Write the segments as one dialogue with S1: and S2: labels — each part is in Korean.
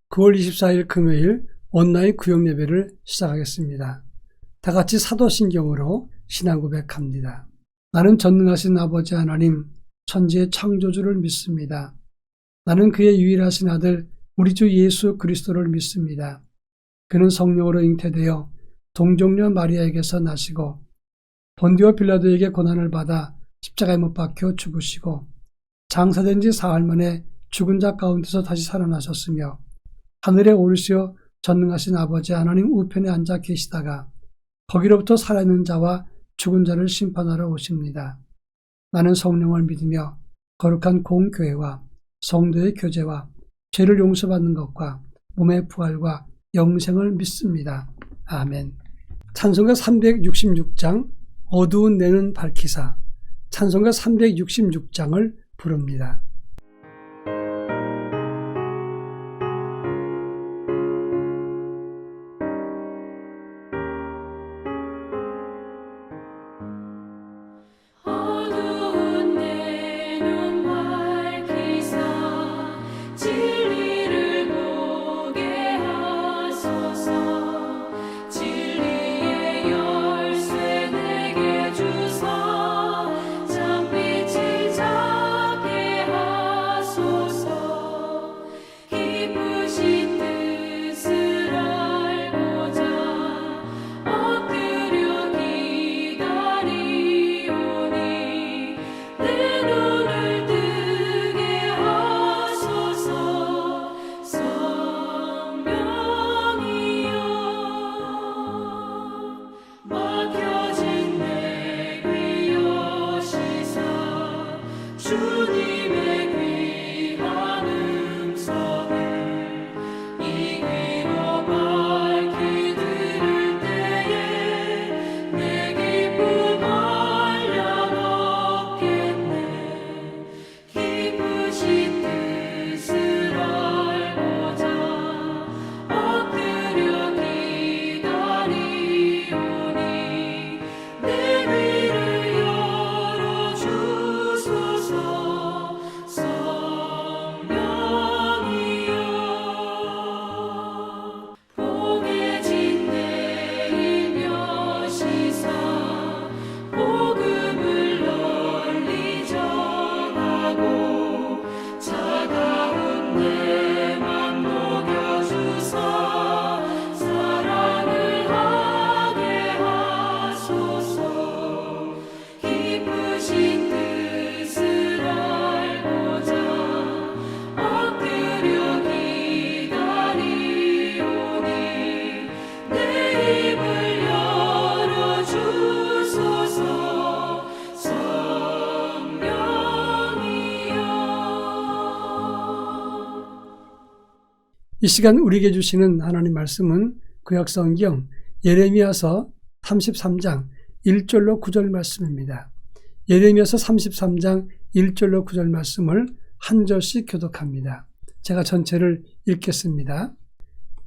S1: 9월 24일 금요일 온라인 구역 예배를 시작하겠습니다. 다 같이 사도신경으로 신앙 고백합니다. 나는 전능하신 아버지 하나님, 천지의 창조주를 믿습니다. 나는 그의 유일하신 아들 우리 주 예수 그리스도를 믿습니다. 그는 성령으로 잉태되어 동정녀 마리아에게서 나시고 본디오 빌라도에게 고난을 받아 십자가에 못 박혀 죽으시고 장사된 지 사흘 만에 죽은 자 가운데서 다시 살아나셨으며 하늘에 오르시어 전능하신 아버지 하나님 우편에 앉아 계시다가 거기로부터 살아있는 자와 죽은 자를 심판하러 오십니다. 나는 성령을 믿으며 거룩한 공교회와 성도의 교제와 죄를 용서받는 것과 몸의 부활과 영생을 믿습니다. 아멘. 찬송가 366장 어두운 내는 밝히사, 찬송가 366장을 부릅니다. 이 시간 우리에게 주시는 하나님 말씀은 구약성경 예레미야서 33장 1절로 9절 말씀입니다. 예레미야서 33장 1절로 9절 말씀을 한 절씩 교독합니다. 제가 전체를 읽겠습니다.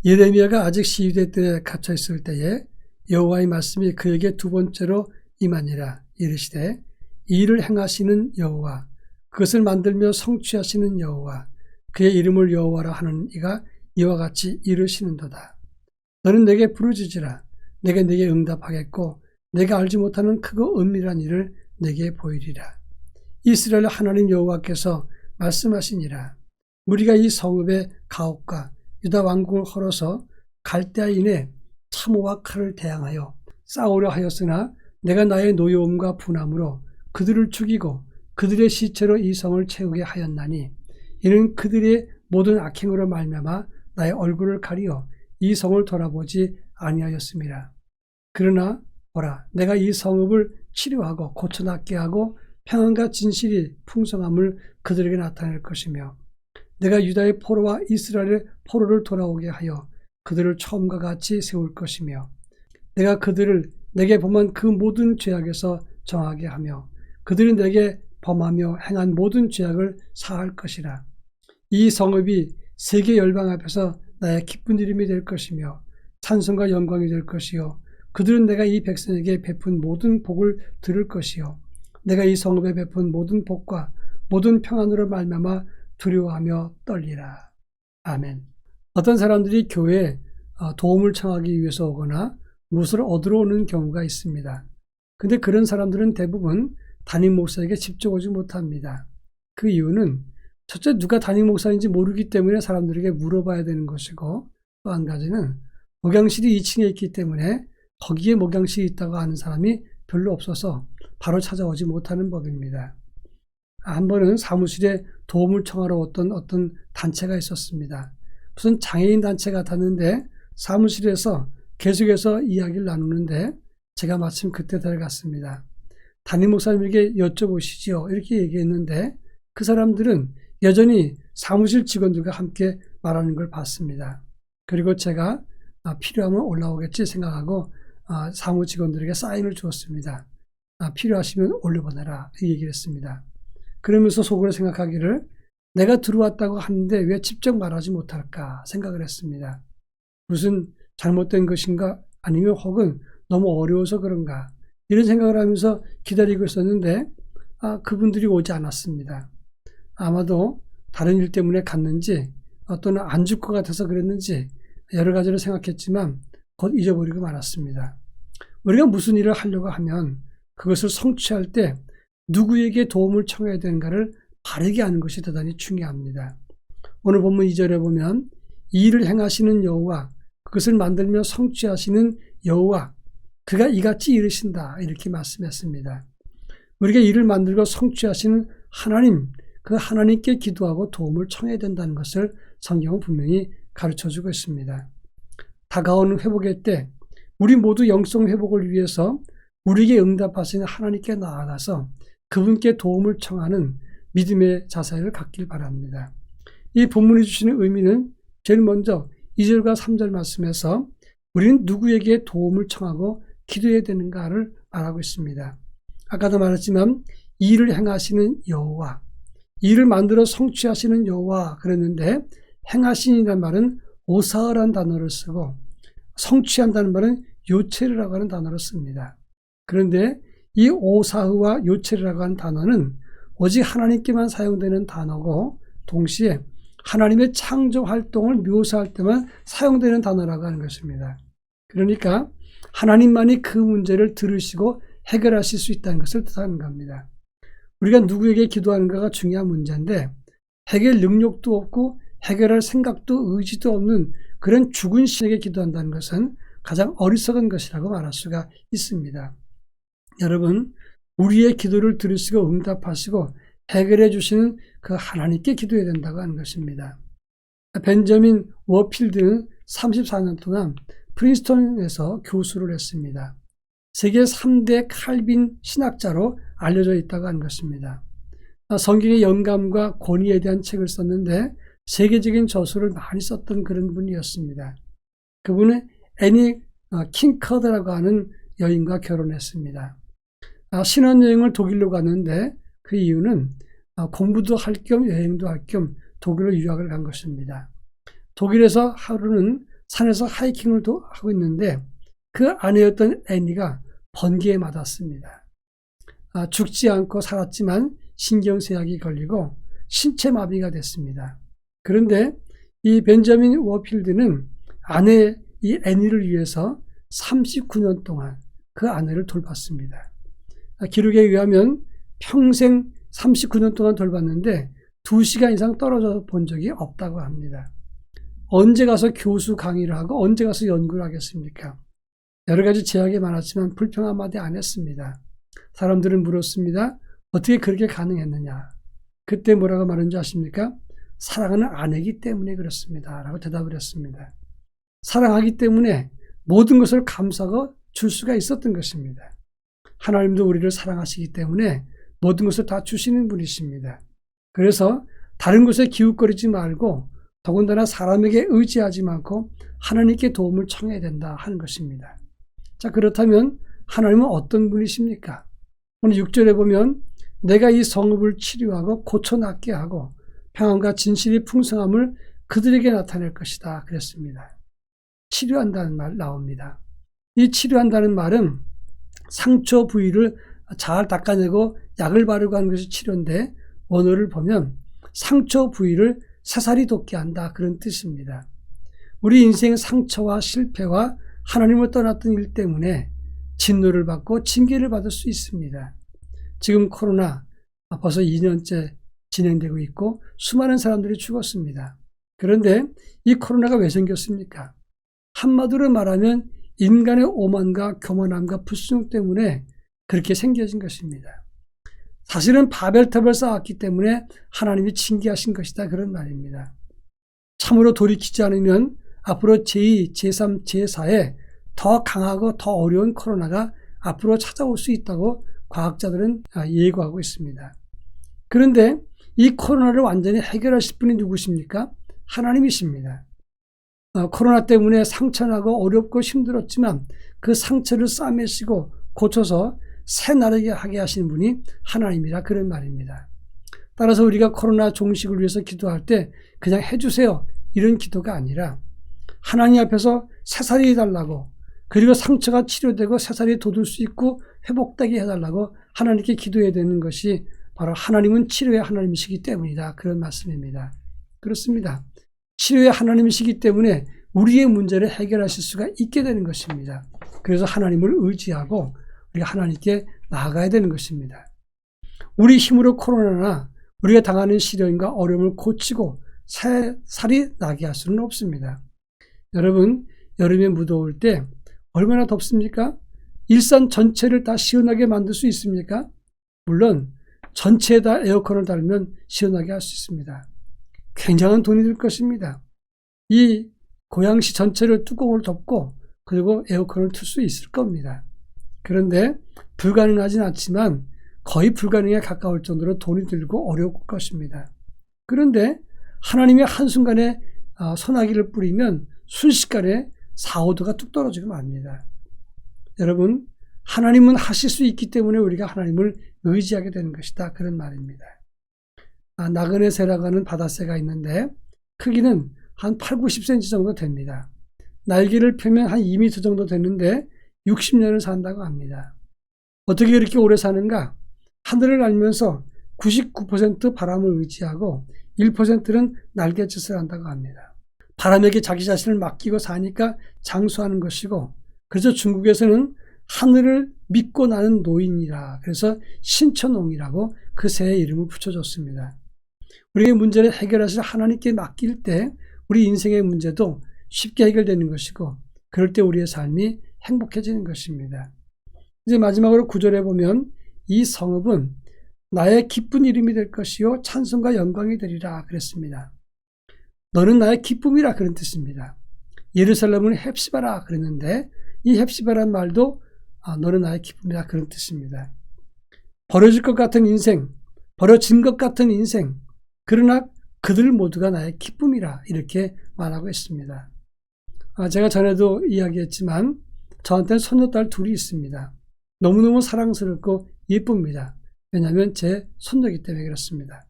S1: 예레미야가 아직 시위대 때 갇혀 있을 때에 여호와의 말씀이 그에게 두 번째로 임하니라. 이르시되 이 일을 행하시는 여호와, 그것을 만들며 성취하시는 여호와, 그의 이름을 여호와라 하는 이가 이와 같이 이르시는도다. 너는 내게 부르짖으라. 내가 네게 응답하겠고 내가 알지 못하는 크고 은밀한 일을 내게 보이리라. 이스라엘 하나님 여호와께서 말씀하시니라. 우리가 이 성읍의 가옥과 유다 왕궁을 헐어서 갈대아인의 참호와 칼을 대항하여 싸우려 하였으나 내가 나의 노여움과 분함으로 그들을 죽이고 그들의 시체로 이 성을 채우게 하였나니 이는 그들의 모든 악행으로 말미암아 나의 얼굴을 가리어 이 성을 돌아보지 아니하였음이라. 그러나 보라, 내가 이 성읍을 치료하고 고쳐낫게 하고 평안과 진실이 풍성함을 그들에게 나타낼 것이며 내가 유다의 포로와 이스라엘의 포로를 돌아오게 하여 그들을 처음과 같이 세울 것이며 내가 그들을 내게 범한 그 모든 죄악에서 정하게 하며 그들이 내게 범하며 행한 모든 죄악을 사할 것이라. 이 성읍이 세계 열방 앞에서 나의 기쁜 이름이 될 것이며 찬송과 영광이 될 것이요 그들은 내가 이 백성에게 베푼 모든 복을 들을 것이요 내가 이 성읍에 베푼 모든 복과 모든 평안으로 말미암아 두려워하며 떨리라. 아멘. 어떤 사람들이 교회에 도움을 청하기 위해서 오거나 무엇을 얻으러 오는 경우가 있습니다. 근데 그런 사람들은 대부분 담임 목사에게 직접 오지 못합니다. 그 이유는 첫째, 누가 담임 목사인지 모르기 때문에 사람들에게 물어봐야 되는 것이고, 또 한 가지는 목양실이 2층에 있기 때문에 거기에 목양실이 있다고 하는 사람이 별로 없어서 바로 찾아오지 못하는 법입니다. 한 번은 사무실에 도움을 청하러 왔던 어떤 단체가 있었습니다. 무슨 장애인 단체 같았는데 사무실에서 계속해서 이야기를 나누는데 제가 마침 그때 들어갔습니다. 담임 목사님에게 여쭤보시죠. 이렇게 얘기했는데 그 사람들은 여전히 사무실 직원들과 함께 말하는 걸 봤습니다. 그리고 제가 필요하면 올라오겠지 생각하고 사무 직원들에게 사인을 주었습니다. 필요하시면 올려보내라 이 얘기를 했습니다. 그러면서 속으로 생각하기를 내가 들어왔다고 하는데 왜 직접 말하지 못할까 생각을 했습니다. 무슨 잘못된 것인가 아니면 혹은 너무 어려워서 그런가 이런 생각을 하면서 기다리고 있었는데 그분들이 오지 않았습니다. 아마도 다른 일 때문에 갔는지 또는 안 줄 것 같아서 그랬는지 여러 가지를 생각했지만 곧 잊어버리고 말았습니다. 우리가 무슨 일을 하려고 하면 그것을 성취할 때 누구에게 도움을 청해야 되는가를 바르게 아는 것이 대단히 중요합니다. 오늘 본문 2절에 보면 이 일을 행하시는 여호와 그것을 만들며 성취하시는 여호와 그가 이같이 이르신다 이렇게 말씀했습니다. 우리가 일을 만들고 성취하시는 하나님 그 하나님께 기도하고 도움을 청해야 된다는 것을 성경은 분명히 가르쳐주고 있습니다. 다가오는 회복의 때 우리 모두 영성 회복을 위해서 우리에게 응답하시는 하나님께 나아가서 그분께 도움을 청하는 믿음의 자세를 갖길 바랍니다. 이 본문이 주시는 의미는 제일 먼저 2절과 3절 말씀에서 우리는 누구에게 도움을 청하고 기도해야 되는가를 말하고 있습니다. 아까도 말했지만 일을 행하시는 여호와, 일을 만들어 성취하시는 여호와 그랬는데 행하신이라는 말은 오사하라는 단어를 쓰고 성취한다는 말은 요체르라고 하는 단어를 씁니다. 그런데 이 오사흐와 요체르라고 하는 단어는 오직 하나님께만 사용되는 단어고 동시에 하나님의 창조 활동을 묘사할 때만 사용되는 단어라고 하는 것입니다. 그러니까 하나님만이 그 문제를 들으시고 해결하실 수 있다는 것을 뜻하는 겁니다. 우리가 누구에게 기도하는가가 중요한 문제인데 해결 능력도 없고 해결할 생각도 의지도 없는 그런 죽은 신에게 기도한다는 것은 가장 어리석은 것이라고 말할 수가 있습니다. 여러분, 우리의 기도를 들으시고 응답하시고 해결해 주시는 그 하나님께 기도해야 된다고 하는 것입니다. 벤저민 워필드는 34년 동안 프린스턴에서 교수를 했습니다. 세계 3대 칼빈 신학자로 알려져 있다고 하는 것입니다. 성경의 영감과 권위에 대한 책을 썼는데 세계적인 저서를 많이 썼던 그런 분이었습니다. 그분은 애니 킹커드라고 하는 여인과 결혼했습니다. 신혼여행을 독일로 갔는데 그 이유는 공부도 할 겸 여행도 할 겸 독일로 유학을 간 것입니다. 독일에서 하루는 산에서 하이킹을 하고 있는데 그 아내였던 애니가 번개에 맞았습니다. 죽지 않고 살았지만 신경쇠약이 걸리고 신체 마비가 됐습니다. 그런데 이 벤저민 워필드는 아내 이 애니를 위해서 39년 동안 그 아내를 돌봤습니다. 기록에 의하면 평생 39년 동안 돌봤는데 2시간 이상 떨어져 본 적이 없다고 합니다. 언제 가서 교수 강의를 하고 언제 가서 연구를 하겠습니까? 여러 가지 제약이 많았지만 불평 한마디 안 했습니다. 사람들은 물었습니다. 어떻게 그렇게 가능했느냐? 그때 뭐라고 말했는지 아십니까? 사랑하는 아내이기 때문에 그렇습니다. 라고 대답을 했습니다. 사랑하기 때문에 모든 것을 감싸고 줄 수가 있었던 것입니다. 하나님도 우리를 사랑하시기 때문에 모든 것을 다 주시는 분이십니다. 그래서 다른 것에 기웃거리지 말고 더군다나 사람에게 의지하지 않고 하나님께 도움을 청해야 된다 하는 것입니다. 자, 그렇다면 하나님은 어떤 분이십니까? 오늘 6절에 보면 내가 이 성읍을 치료하고 고쳐낫게 하고 평안과 진실이 풍성함을 그들에게 나타낼 것이다 그랬습니다. 치료한다는 말 나옵니다. 이 치료한다는 말은 상처 부위를 잘 닦아내고 약을 바르고 하는 것이 치료인데 원어를 보면 상처 부위를 새살이 돋게 한다 그런 뜻입니다. 우리 인생의 상처와 실패와 하나님을 떠났던 일 때문에 진노를 받고 징계를 받을 수 있습니다. 지금 코로나 벌써 2년째 진행되고 있고 수많은 사람들이 죽었습니다. 그런데 이 코로나가 왜 생겼습니까? 한마디로 말하면 인간의 오만과 교만함과 불순종 때문에 그렇게 생겨진 것입니다. 사실은 바벨탑을 쌓았기 때문에 하나님이 징계하신 것이다, 그런 말입니다. 참으로 돌이키지 않으면 앞으로 제2, 제3, 제4에 더 강하고 더 어려운 코로나가 앞으로 찾아올 수 있다고 과학자들은 예고하고 있습니다. 그런데 이 코로나를 완전히 해결하실 분이 누구십니까? 하나님이십니다. 코로나 때문에 상처나고 어렵고 힘들었지만 그 상처를 싸매시고 고쳐서 새 나르게 하게 하시는 분이 하나님이라, 그런 말입니다. 따라서 우리가 코로나 종식을 위해서 기도할 때 그냥 해주세요, 이런 기도가 아니라 하나님 앞에서 새살이 해달라고, 그리고 상처가 치료되고 새살이 돋을 수 있고 회복되게 해달라고 하나님께 기도해야 되는 것이 바로 하나님은 치료의 하나님이시기 때문이다, 그런 말씀입니다. 그렇습니다. 치료의 하나님이시기 때문에 우리의 문제를 해결하실 수가 있게 되는 것입니다. 그래서 하나님을 의지하고 우리가 하나님께 나아가야 되는 것입니다. 우리 힘으로 코로나나 우리가 당하는 시련과 어려움을 고치고 새살이 나게 할 수는 없습니다. 여러분, 여름에 무더울 때 얼마나 덥습니까? 일산 전체를 다 시원하게 만들 수 있습니까? 물론 전체에다 에어컨을 달면 시원하게 할 수 있습니다. 굉장한 돈이 들 것입니다. 이 고양시 전체를 뚜껑으로 덮고 그리고 에어컨을 틀 수 있을 겁니다. 그런데 불가능하진 않지만 거의 불가능에 가까울 정도로 돈이 들고 어려울 것입니다. 그런데 하나님의 한순간에 소나기를 뿌리면 순식간에 4, 5도가 뚝 떨어지고 맙니다. 여러분, 하나님은 하실 수 있기 때문에 우리가 하나님을 의지하게 되는 것이다, 그런 말입니다. 나그네새라고 하는 바다새가 있는데 크기는 한 8, 90cm 정도 됩니다. 날개를 펴면 한 2m 정도 되는데 60년을 산다고 합니다. 어떻게 이렇게 오래 사는가? 하늘을 날면서 99% 바람을 의지하고 1%는 날갯짓을 한다고 합니다. 바람에게 자기 자신을 맡기고 사니까 장수하는 것이고, 그래서 중국에서는 하늘을 믿고 나는 노인이라, 그래서 신천옹이라고 그 새의 이름을 붙여줬습니다. 우리의 문제를 해결하실 하나님께 맡길 때 우리 인생의 문제도 쉽게 해결되는 것이고, 그럴 때 우리의 삶이 행복해지는 것입니다. 이제 마지막으로 9절에 보면 이 성읍은 나의 기쁜 이름이 될 것이요 찬송과 영광이 되리라 그랬습니다. 너는 나의 기쁨이라, 그런 뜻입니다. 예루살렘은 헵시바라 그랬는데 이 헵시바란 말도 너는 나의 기쁨이라, 그런 뜻입니다. 버려질 것 같은 인생, 버려진 것 같은 인생, 그러나 그들 모두가 나의 기쁨이라, 이렇게 말하고 있습니다. 제가 전에도 이야기했지만 저한테는 손녀딸 둘이 있습니다. 너무너무 사랑스럽고 예쁩니다. 왜냐하면 제 손녀이기 때문에 그렇습니다.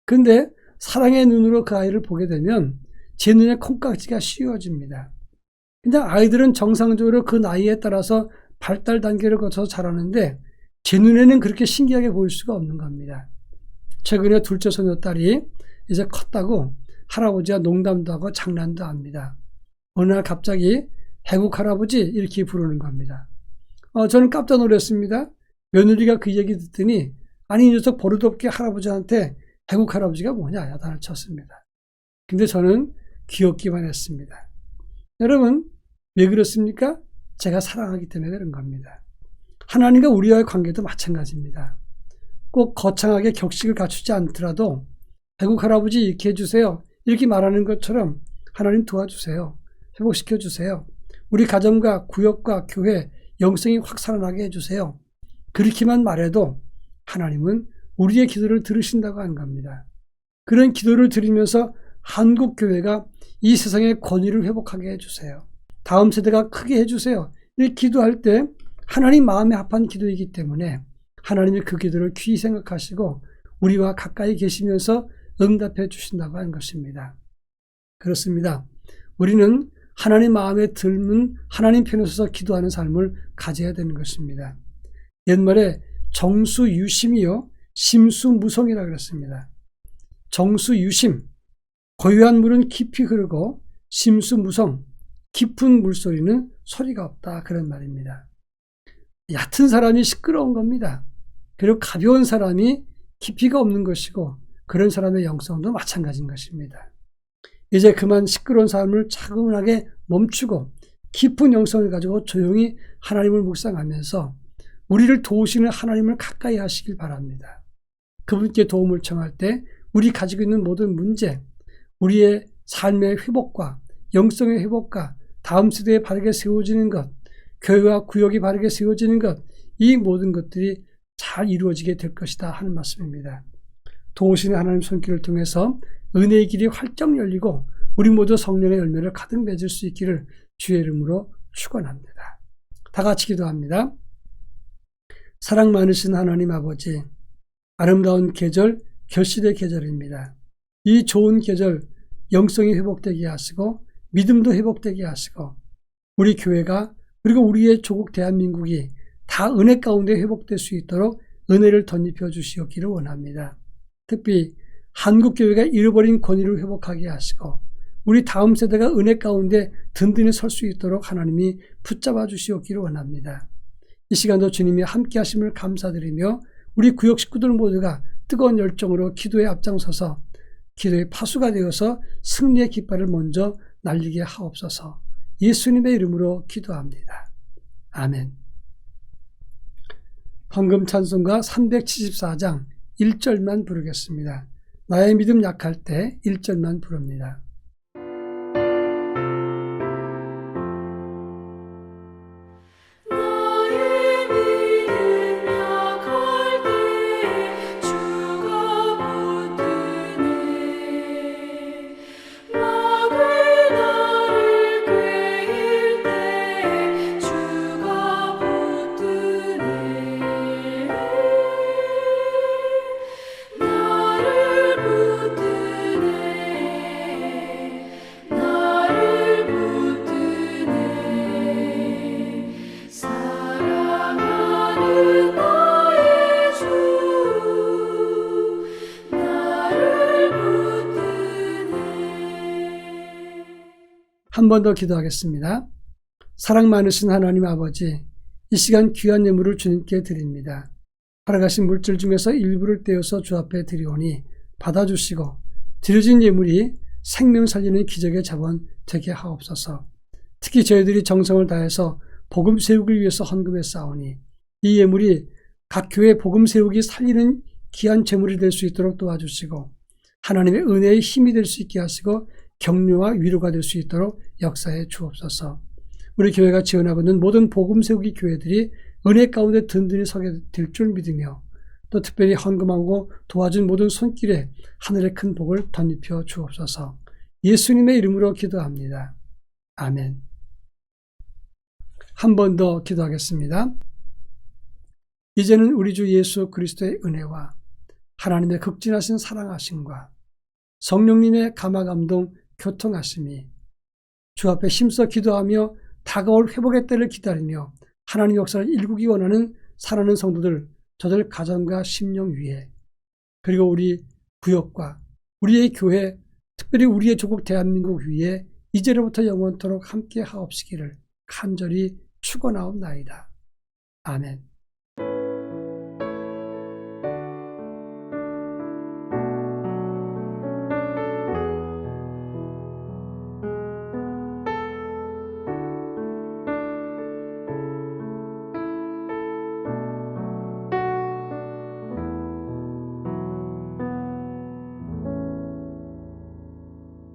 S1: 그런데 사랑의 눈으로 그 아이를 보게 되면 제 눈에 콩깍지가 씌워집니다. 그냥 아이들은 정상적으로 그 나이에 따라서 발달 단계를 거쳐서 자라는데 제 눈에는 그렇게 신기하게 보일 수가 없는 겁니다. 최근에 둘째 손녀딸이 이제 컸다고 할아버지와 농담도 하고 장난도 합니다. 어느 날 갑자기 해국 할아버지 이렇게 부르는 겁니다. 저는 깜짝 놀랐습니다. 며느리가 그 얘기 듣더니 아니 이 녀석 버릇없게 할아버지한테 해국 할아버지가 뭐냐 야단을 쳤습니다. 근데 저는 귀엽기만 했습니다. 여러분 왜 그렇습니까? 제가 사랑하기 때문에 그런 겁니다. 하나님과 우리와의 관계도 마찬가지입니다. 꼭 거창하게 격식을 갖추지 않더라도 해국 할아버지 이렇게 해주세요, 이렇게 말하는 것처럼 하나님 도와주세요, 회복시켜 주세요, 우리 가정과 구역과 교회 영성이 확 살아나게 해주세요, 그렇게만 말해도 하나님은 우리의 기도를 들으신다고 하는 겁니다. 그런 기도를 드리면서 한국교회가 이 세상의 권위를 회복하게 해주세요, 다음 세대가 크게 해주세요, 이렇게 기도할 때 하나님 마음에 합한 기도이기 때문에 하나님이 그 기도를 귀히 생각하시고 우리와 가까이 계시면서 응답해 주신다고 하는 것입니다. 그렇습니다. 우리는 하나님 마음에 들면 하나님 편에 서서 기도하는 삶을 가져야 되는 것입니다. 옛말에 정수유심이요 심수무성이라 그랬습니다. 정수유심, 고요한 물은 깊이 흐르고 심수무성, 깊은 물소리는 소리가 없다. 그런 말입니다. 얕은 사람이 시끄러운 겁니다. 그리고 가벼운 사람이 깊이가 없는 것이고 그런 사람의 영성도 마찬가지인 것입니다. 이제 그만 시끄러운 삶을 차분하게 멈추고 깊은 영성을 가지고 조용히 하나님을 묵상하면서 우리를 도우시는 하나님을 가까이 하시길 바랍니다. 그분께 도움을 청할 때 우리 가지고 있는 모든 문제, 우리의 삶의 회복과 영성의 회복과 다음 세대에 바르게 세워지는 것, 교회와 구역이 바르게 세워지는 것, 이 모든 것들이 잘 이루어지게 될 것이다 하는 말씀입니다. 도우시는 하나님 손길을 통해서 은혜의 길이 활짝 열리고 우리 모두 성령의 열매를 가득 맺을 수 있기를 주의 이름으로 축원합니다. 다 같이 기도합니다. 사랑 많으신 하나님 아버지, 아름다운 계절, 결실의 계절입니다. 이 좋은 계절 영성이 회복되게 하시고 믿음도 회복되게 하시고 우리 교회가 그리고 우리의 조국 대한민국이 다 은혜 가운데 회복될 수 있도록 은혜를 덧입혀 주시옵기를 원합니다. 특히 한국교회가 잃어버린 권위를 회복하게 하시고 우리 다음 세대가 은혜 가운데 든든히 설 수 있도록 하나님이 붙잡아 주시옵기를 원합니다. 이 시간도 주님이 함께 하심을 감사드리며 우리 구역 식구들 모두가 뜨거운 열정으로 기도에 앞장서서 기도의 파수가 되어서 승리의 깃발을 먼저 날리게 하옵소서. 예수님의 이름으로 기도합니다. 아멘. 헌금 찬송가 374장 1절만 부르겠습니다. 나의 믿음 약할 때 1절만 부릅니다. 한 번 더 기도하겠습니다. 사랑 많으신 하나님 아버지, 이 시간 귀한 예물을 주님께 드립니다. 팔아가신 물질 중에서 일부를 떼어서 주 앞에 드리오니 받아주시고 드려진 예물이 생명 살리는 기적의 자원 되게 하옵소서. 특히 저희들이 정성을 다해서 복음 세우기 위해서 헌금했사오니 이 예물이 각 교회 복음 세우기 살리는 귀한 재물이 될 수 있도록 도와주시고 하나님의 은혜의 힘이 될 수 있게 하시고 격려와 위로가 될 수 있도록 역사해 주옵소서. 우리 교회가 지원하고 있는 모든 복음 세우기 교회들이 은혜 가운데 든든히 서게 될 줄 믿으며 또 특별히 헌금하고 도와준 모든 손길에 하늘의 큰 복을 덧입혀 주옵소서. 예수님의 이름으로 기도합니다. 아멘. 한 번 더 기도하겠습니다. 이제는 우리 주 예수 그리스도의 은혜와 하나님의 극진하신 사랑하심과 성령님의 감화감동 교통하심이 주 앞에 힘써 기도하며 다가올 회복의 때를 기다리며 하나님 역사를 일구기 원하는 사랑하는 성도들, 저들 가정과 심령 위에 그리고 우리 구역과 우리의 교회, 특별히 우리의 조국 대한민국 위에 이제로부터 영원토록 함께 하옵시기를 간절히 축원하옵나이다. 아멘.